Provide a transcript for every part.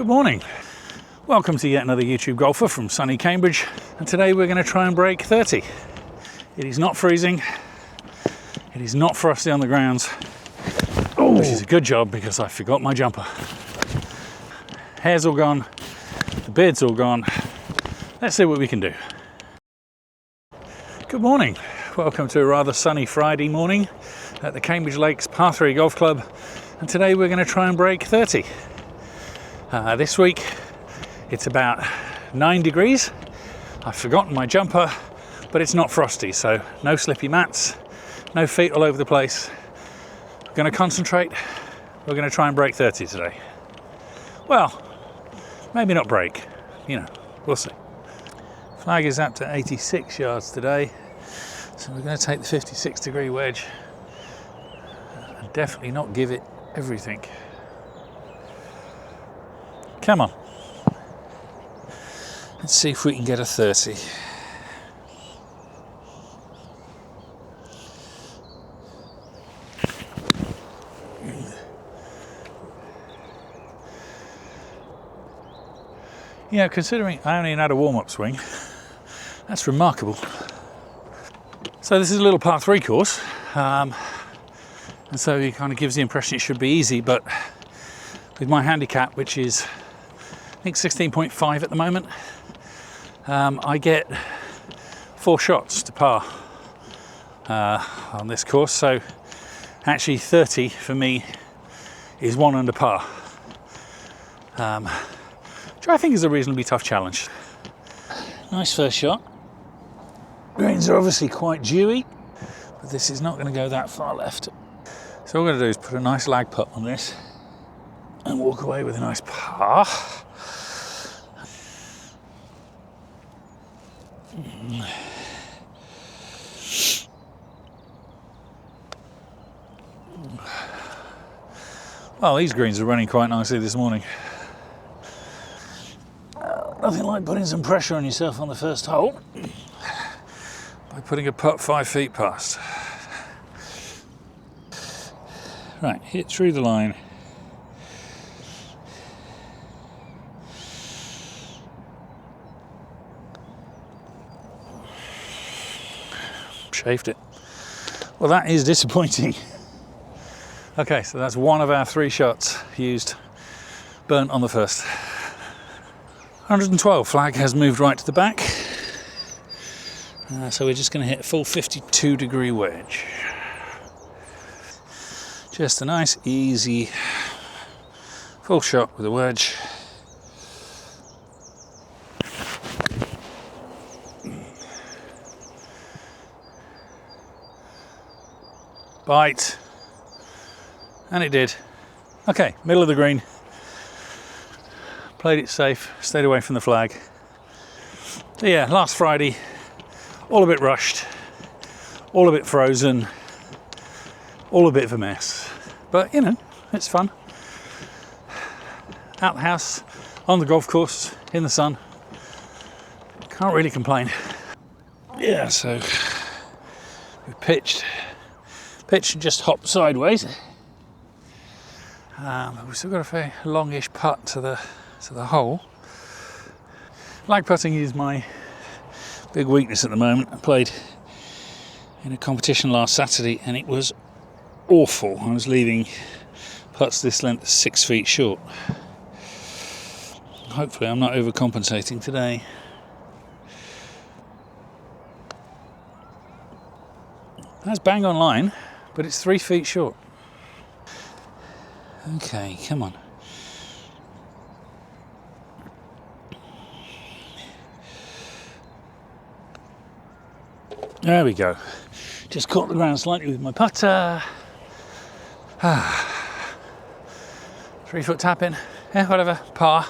Good morning. Welcome to yet another YouTube golfer from sunny Cambridge, and today we're going to try and break 30. It is not freezing, it is not frosty on the grounds, which is a good job because I forgot my jumper. Hair's all gone, the beard's all gone. Let's see what we can do. Good morning. Welcome to a rather sunny Friday morning at the Cambridge Lakes Par 3 Golf Club, and today we're going to try and break 30. This week it's about 9 degrees. I've forgotten my jumper, but it's not frosty, so no slippy mats, no feet all over the place. We're going to concentrate. We're going to try and break 30 today. Well, maybe not break, we'll see. Flag is up to 86 yards today, so we're going to take the 56-degree wedge and definitely not give it everything. Come on. Let's see if we can get a 30. Considering I only had a warm-up swing, that's remarkable. So this is a little par 3 course, and so it kind of gives the impression it should be easy, but with my handicap, which is I think 16.5 at the moment, I get 4 shots to par on this course, so actually 30 for me is 1 under par, which I think is a reasonably tough challenge. Nice first shot. Greens are obviously quite dewy, but this is not going to go that far left. So all I'm going to do is put a nice lag putt on this and walk away with a nice par. Well, these greens are running quite nicely this morning. Nothing like putting some pressure on yourself on the first hole by putting a putt 5 feet past. Right, hit through the line. Chafed it. Well, that is disappointing. Okay, so that's 1 of our 3 shots used, burnt on the first. 112, flag has moved right to the back. So we're just going to hit a full 52-degree wedge. Just a nice, easy, full shot with a wedge. Bite, and it did. Okay, middle of the green. Played it safe, stayed away from the flag. So yeah, last Friday, all a bit rushed, all a bit frozen, all a bit of a mess. But it's fun. Out the house, on the golf course, in the sun. Can't really complain. Yeah, so we pitched and just hopped sideways. We've still got a very longish putt to the hole. Lag putting is my big weakness at the moment. I played in a competition last Saturday and it was awful. I was leaving putts this length 6 feet short. Hopefully I'm not overcompensating today. That's bang on line, but it's 3 feet short. Okay, come on. There we go. Just caught the ground slightly with my putter. 3 foot tap in. Yeah, whatever. Par.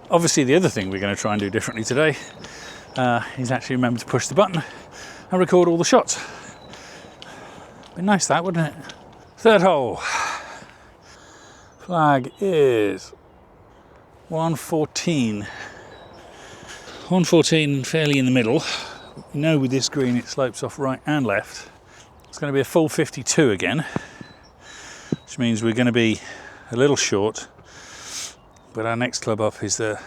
Obviously, the other thing we're going to try and do differently today is actually remember to push the button and record all the shots. Be nice that, wouldn't it? Third hole. Flag is 114. 114 fairly in the middle. You know, with this green it slopes off right and left. It's going to be a full 52 again, which means we're going to be a little short But our next club up is the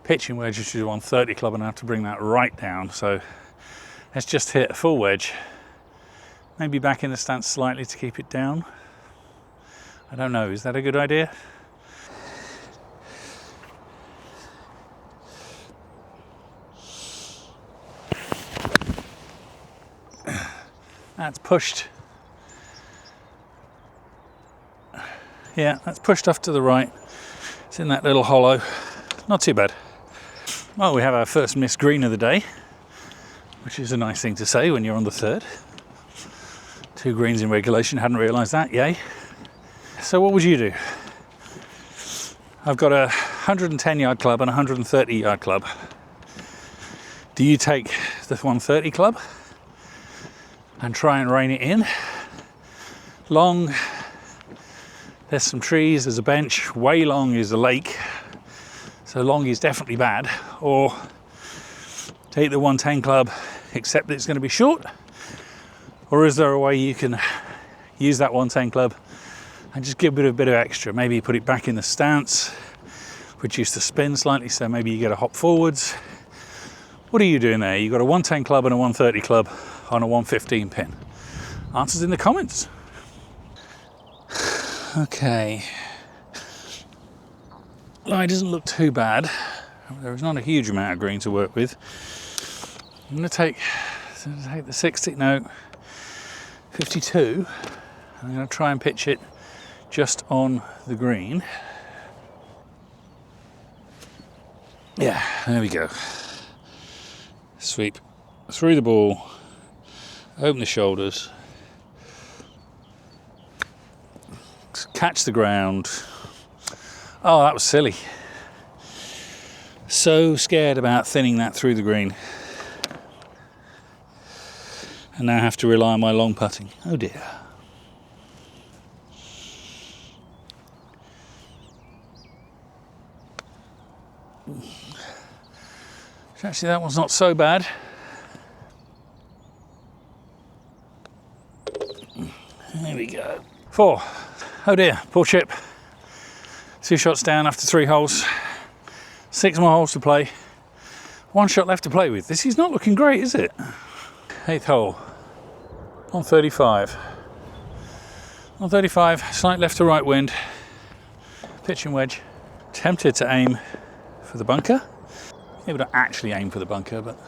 pitching wedge, which is a 130 club, and I have to bring that right down. So let's just hit a full wedge. Maybe back in the stance slightly to keep it down. I don't know, is that a good idea? That's pushed. Yeah, that's pushed off to the right. It's in that little hollow. Not too bad. Well, we have our first missed green of the day, which is a nice thing to say when you're on the third. 2 greens in regulation, hadn't realised that, yay. So what would you do? I've got a 110 yard club and a 130 yard club. Do you take the 130 club and try and rein it in? Long, there's some trees, there's a bench. Way long is a lake, so long is definitely bad. Or take the 110 club, except that it's going to be short. Or is there a way you can use that 110 club and just give it a bit of extra? Maybe put it back in the stance, reduce the spin slightly, so maybe you get a hop forwards. What are you doing there? You've got a 110 club and a 130 club on a 115 pin. Answers in the comments. Okay. Lie doesn't look too bad. There is not a huge amount of green to work with. I'm going to take the 60, no, 52. I'm going to try and pitch it just on the green. Yeah, there we go. Sweep through the ball, open the shoulders, catch the ground. Oh, that was silly. So scared about thinning that through the green. And now have to rely on my long putting. Oh dear. Actually, that one's not so bad. There we go. 4. Oh dear, poor chip. 2 shots down after 3 holes. 6 more holes to play. 1 shot left to play with. This is not looking great, is it? 8th hole. 135. 135, slight left to right wind. Pitching wedge. Tempted to aim for the bunker. Maybe not actually aim for the bunker, but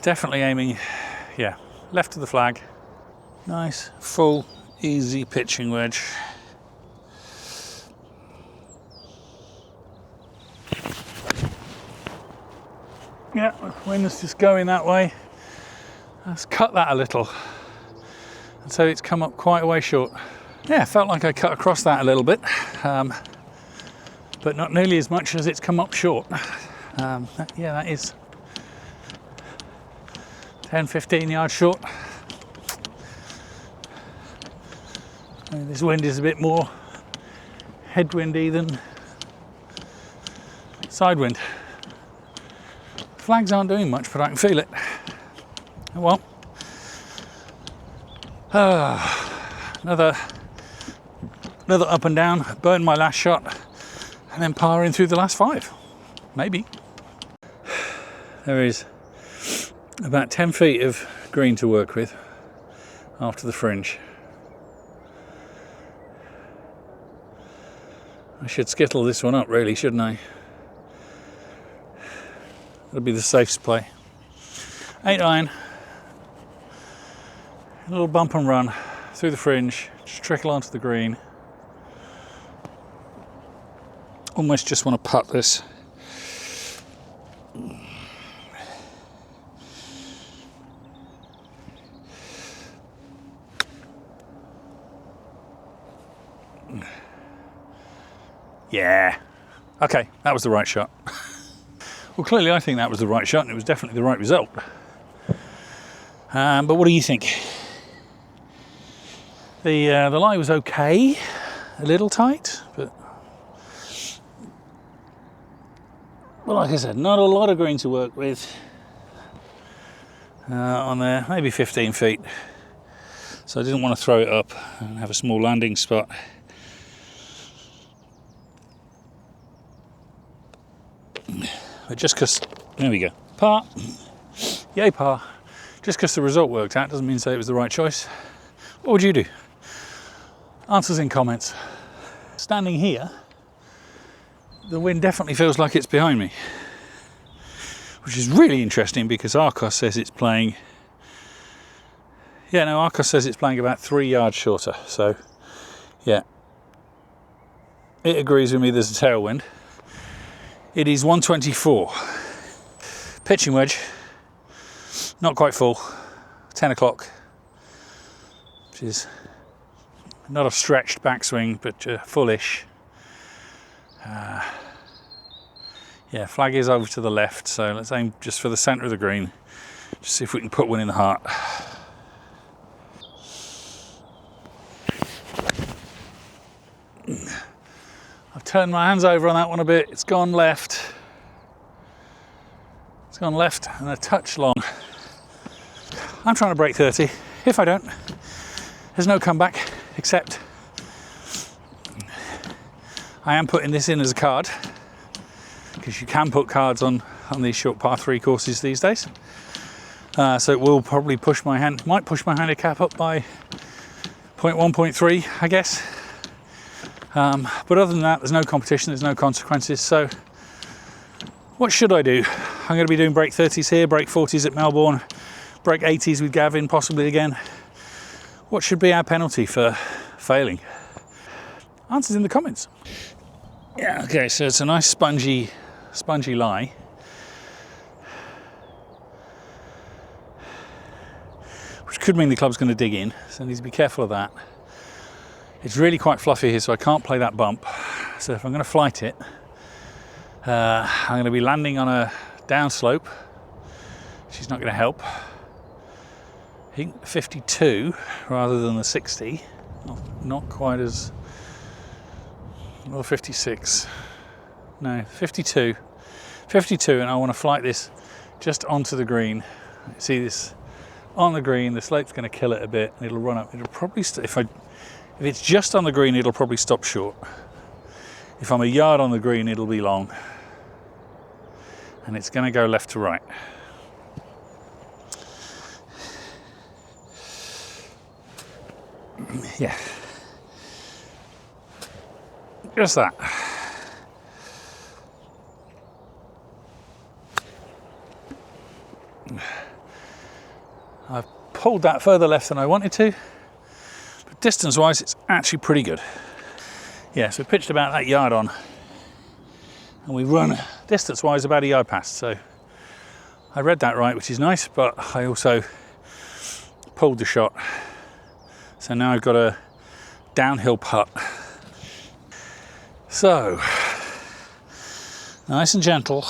definitely aiming, yeah, left of the flag. Nice, full, easy pitching wedge. Yeah, wind's just going that way. Let's cut that a little. And so it's come up quite a way short. Yeah, felt like I cut across that a little bit. But not nearly as much as it's come up short. Yeah, that is 10-15 yards short. This wind is a bit more headwindy than side wind. Flags aren't doing much, but I can feel it. Oh well. Another up and down. Burned my last shot. And then powering through the last 5, maybe. There is about 10 feet of green to work with after the fringe. I should skittle this one up really, shouldn't I? That'll be the safest play. 8 iron. A little bump and run through the fringe, just trickle onto the green. Almost just want to putt this. Yeah. Okay, that was the right shot. Well, clearly I think that was the right shot and it was definitely the right result. But what do you think? The lie was okay, a little tight, but well, like I said, not a lot of green to work with on there, maybe 15 feet. So I didn't want to throw it up and have a small landing spot. But just because, there we go, par, yay par. Just because the result worked out doesn't mean to say it was the right choice. What would you do? Answers in comments. Standing here, the wind definitely feels like it's behind me, which is really interesting because Arcos says it's playing, Arcos says it's playing about 3 yards shorter. So, yeah, it agrees with me there's a tailwind. It is 124. Pitching wedge, not quite full, 10 o'clock, which is not a stretched backswing, but fullish. Yeah, flag is over to the left, so let's aim just for the centre of the green. Just see if we can put one in the heart. I've turned my hands over on that one a bit. It's gone left. It's gone left and a touch long. I'm trying to break 30. If I don't, there's no comeback, except I am putting this in as a card, because you can put cards on these short par 3 courses these days. So it will probably might push my handicap up by 0.1, 0.3, I guess. But other than that, there's no competition, there's no consequences. So what should I do? I'm going to be doing break 30s here, break 40s at Melbourne, break 80s with Gavin, possibly again. What should be our penalty for failing? Answers in the comments. Yeah, okay, so it's a nice spongy lie. Which could mean the club's going to dig in, so I need to be careful of that. It's really quite fluffy here, so I can't play that bump. So if I'm going to flight it, I'm going to be landing on a downslope, which is not going to help. I think 52 rather than the 60. Not quite as, well, 56. No, 52. 52, and I want to flight this just onto the green. See this on the green, the slope's going to kill it a bit, and it'll run up. It'll probably, if it's just on the green, it'll probably stop short. If I'm a yard on the green, it'll be long. And it's going to go left to right. Yeah. Just that. I've pulled that further left than I wanted to, but distance-wise, it's actually pretty good. Yeah, so we pitched about that yard on, and we run distance-wise about a yard past. So I read that right, which is nice, but I also pulled the shot. So now I've got a downhill putt. So, nice and gentle.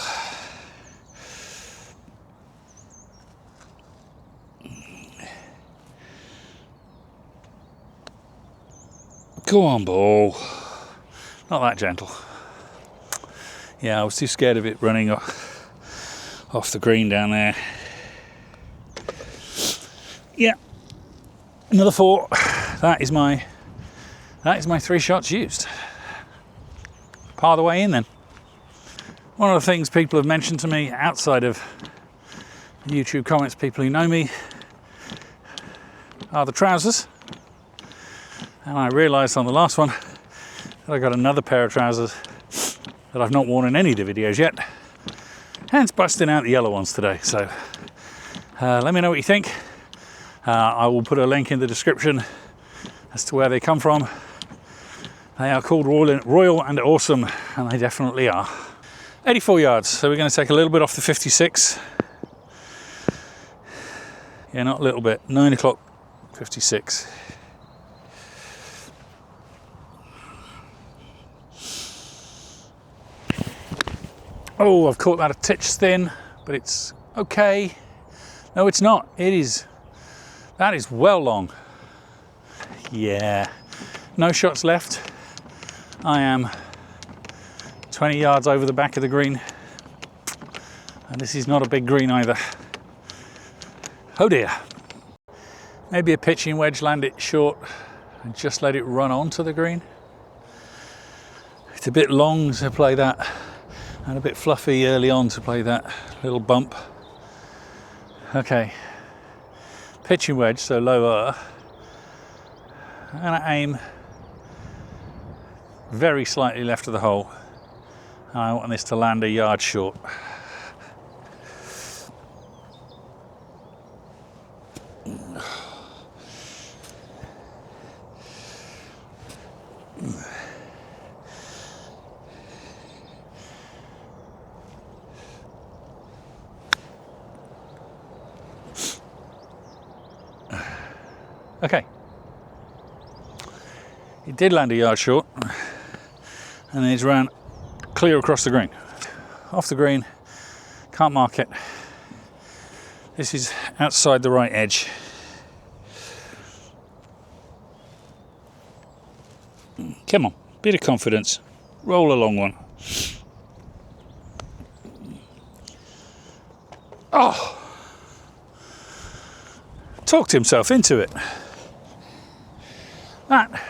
Go on, ball. Not that gentle. Yeah, I was too scared of it running off the green down there. Yeah, another 4. That is my 3 shots used. Par the way in then. One of the things people have mentioned to me outside of YouTube comments, people who know me, are the trousers. And I realised on the last one that I got another pair of trousers that I've not worn in any of the videos yet. Hence busting out the yellow ones today. So let me know what you think. I will put a link in the description as to where they come from. They are called Royal and Awesome, and they definitely are. 84 yards, so we're going to take a little bit off the 56. Yeah, not a little bit. 9 o'clock, 56. Oh, I've caught that a titch thin, but it's okay. No, it's not. It is. That is well long. Yeah. No shots left. I am 20 yards over the back of the green. And this is not a big green either. Oh dear. Maybe a pitching wedge, land it short and just let it run onto the green. It's a bit long to play that and a bit fluffy early on to play that little bump. Okay, pitching wedge, so lower. I'm going to aim very slightly left of the hole. I want this to land a yard short. Okay, it did land a yard short, and it's ran clear across the green. Off the green, can't mark it. This is outside the right edge. Come on, bit of confidence, roll a long one. Oh, talked himself into it. That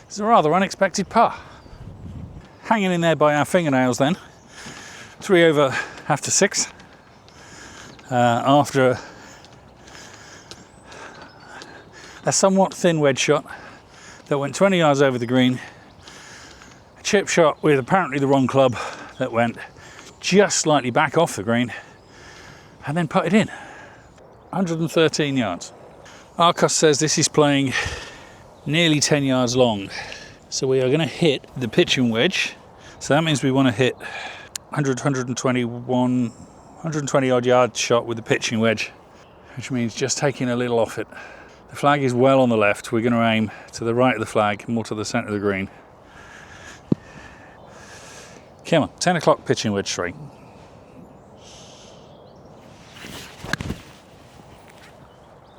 is a rather unexpected par. Hanging in there by our fingernails then. 3 over after 6. After a somewhat thin wedge shot that went 20 yards over the green. A chip shot with apparently the wrong club that went just slightly back off the green and then putted in. 113 yards. Arcos says this is playing nearly 10 yards long. So we are going to hit the pitching wedge. So that means we want to hit 120 odd yard shot with the pitching wedge, which means just taking a little off it. The flag is well on the left. We're going to aim to the right of the flag, more to the centre of the green. Come on, 10 o'clock pitching wedge straight.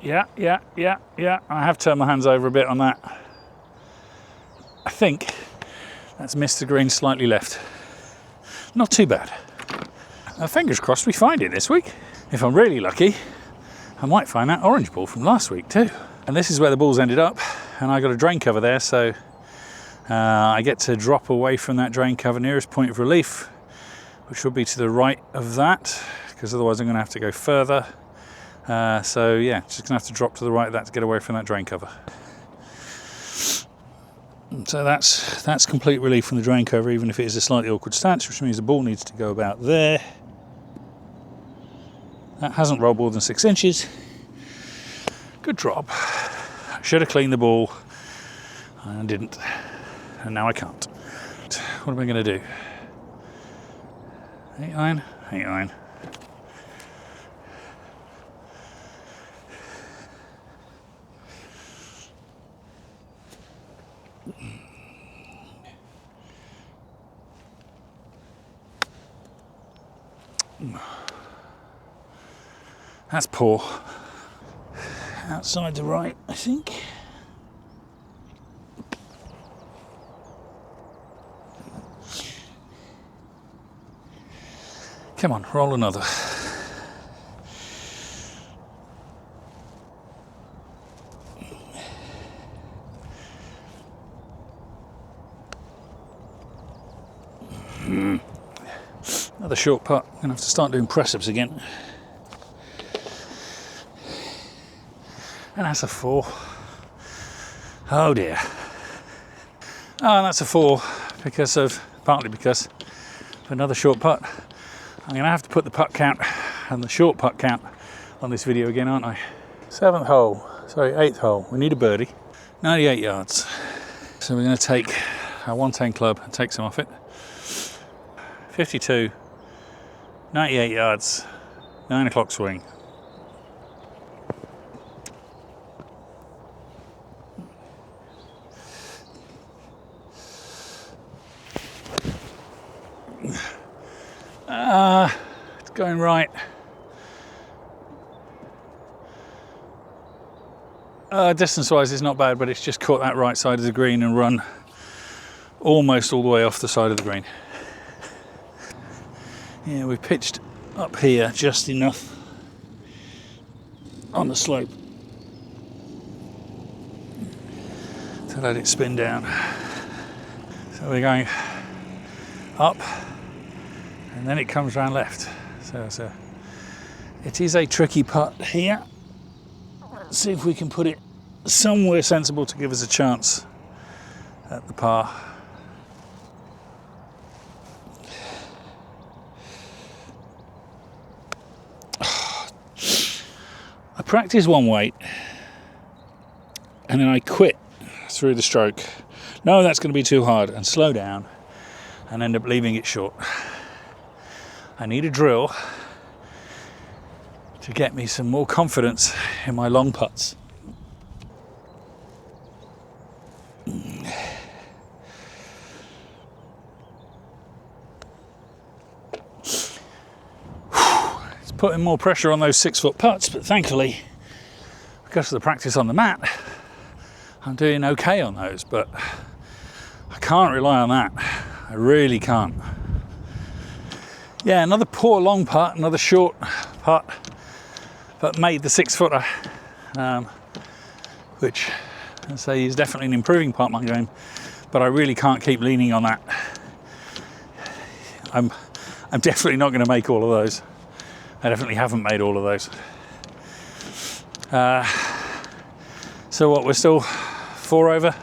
Yeah. I have turned my hands over a bit on that. I think that's missed the green slightly left. Not too bad. Fingers crossed we find it this week. If I'm really lucky, I might find that orange ball from last week too. And this is where the balls ended up, and I got a drain cover there, so I get to drop away from that drain cover nearest point of relief, which will be to the right of that, because otherwise I'm going to have to go further. So yeah, just going to have to drop to the right of that to get away from that drain cover. So that's complete relief from the drain cover, even if it is a slightly awkward stance, which means the ball needs to go about there. That hasn't rolled more than 6 inches. Good drop. Should have cleaned the ball. I didn't. And now I can't. What am I going to do? 8 iron? 8 iron. That's poor. Outside the right, I think. Come on, roll another. Another short putt. I'm gonna have to start doing press-ups again. And that's a 4. Oh dear. Oh, and that's a 4 partly because of another short putt. I'm going to have to put the putt count and the short putt count on this video again, aren't I? 8th hole. We need a birdie. 98 yards. So we're going to take our 110 club and take some off it. 52, 98 yards, 9 o'clock swing. It's going right. Distance-wise, it's not bad, but it's just caught that right side of the green and run almost all the way off the side of the green. Yeah, we've pitched up here just enough on the slope to let it spin down. So we're going up and then it comes round left. So it is a tricky putt here. Let's see if we can put it somewhere sensible to give us a chance at the par. I practice one weight and then I quit through the stroke. No, that's going to be too hard, and slow down and end up leaving it short. I need a drill to get me some more confidence in my long putts. It's putting more pressure on those 6-foot putts, but thankfully, because of the practice on the mat, I'm doing okay on those, but I can't rely on that. I really can't. Yeah, another poor long putt, another short putt, but made the 6-footer, which I say is definitely an improving part of my game, but I really can't keep leaning on that. I'm definitely not going to make all of those. I definitely haven't made all of those. So what, we're still 4 over.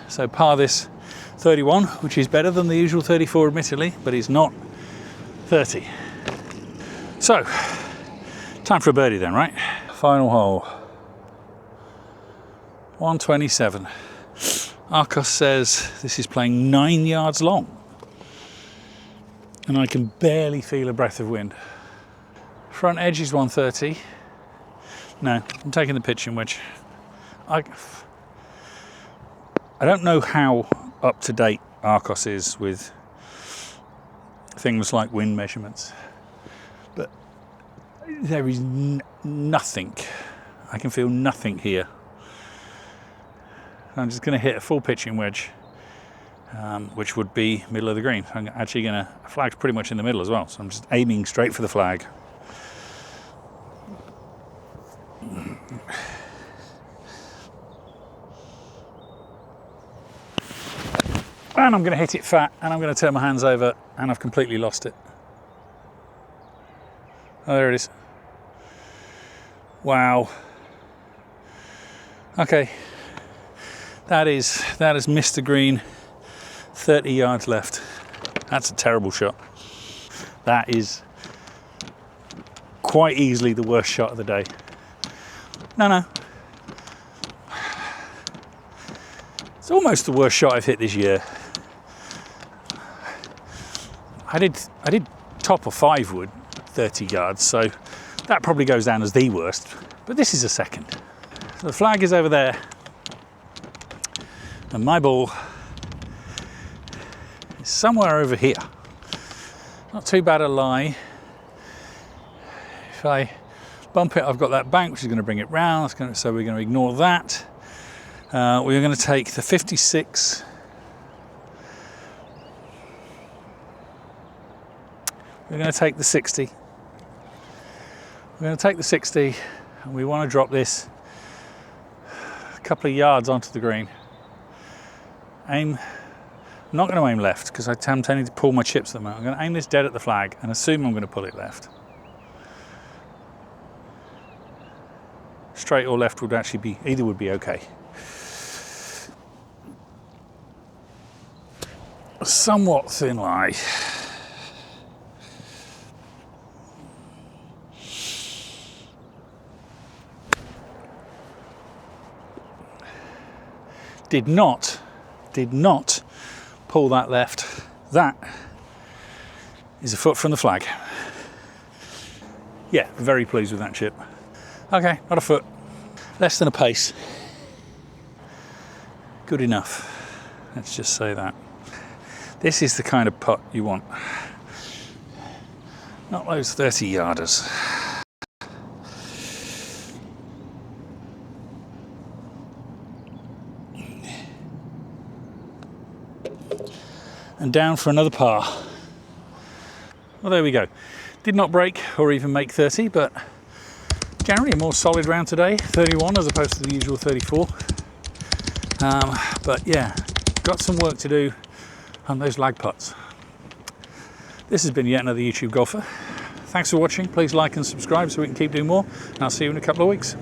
So par this 31, which is better than the usual 34 admittedly, but it's not 30. So, time for a birdie then, right? Final hole. 127. Arcos says this is playing 9 yards long. And I can barely feel a breath of wind. Front edge is 130. No, I'm taking the pitching wedge. I don't know how up to date Arcos is with things like wind measurements, but there is nothing. I can feel nothing here. I'm just going to hit a full pitching wedge, which would be middle of the green. I'm actually going to, flag's pretty much in the middle as well, so I'm just aiming straight for the flag. And I'm going to hit it fat, and I'm going to turn my hands over, and I've completely lost it. Oh, there it is. Wow. Okay. That has missed the green. 30 yards left. That's a terrible shot. That is quite easily the worst shot of the day. No. It's almost the worst shot I've hit this year. I did top of 5 wood, 30 yards, so that probably goes down as the worst. But this is a second. So the flag is over there, and my ball is somewhere over here. Not too bad a lie. If I bump it, I've got that bank, which is going to bring it round. So we're going to ignore that. We're going to take the 56. We're going to take the 60. We're going to take the 60, and we want to drop this a couple of yards onto the green. I'm not going to aim left because I'm tending to pull my chips at the moment. I'm going to aim this dead at the flag and assume I'm going to pull it left. Straight or left would actually be, either would be okay. A somewhat thin lie. Did not pull that left. That is a foot from the flag. Yeah, very pleased with that chip. Okay, not a foot. Less than a pace. Good enough. Let's just say that. This is the kind of putt you want. Not those 30-yarders. And down for another par. Well, there we go. Did not break or even make 30, but generally a more solid round today. 31 as opposed to the usual 34. But yeah, got some work to do on those lag putts. This has been yet another YouTube golfer. Thanks for watching. Please like and subscribe so we can keep doing more. And I'll see you in a couple of weeks.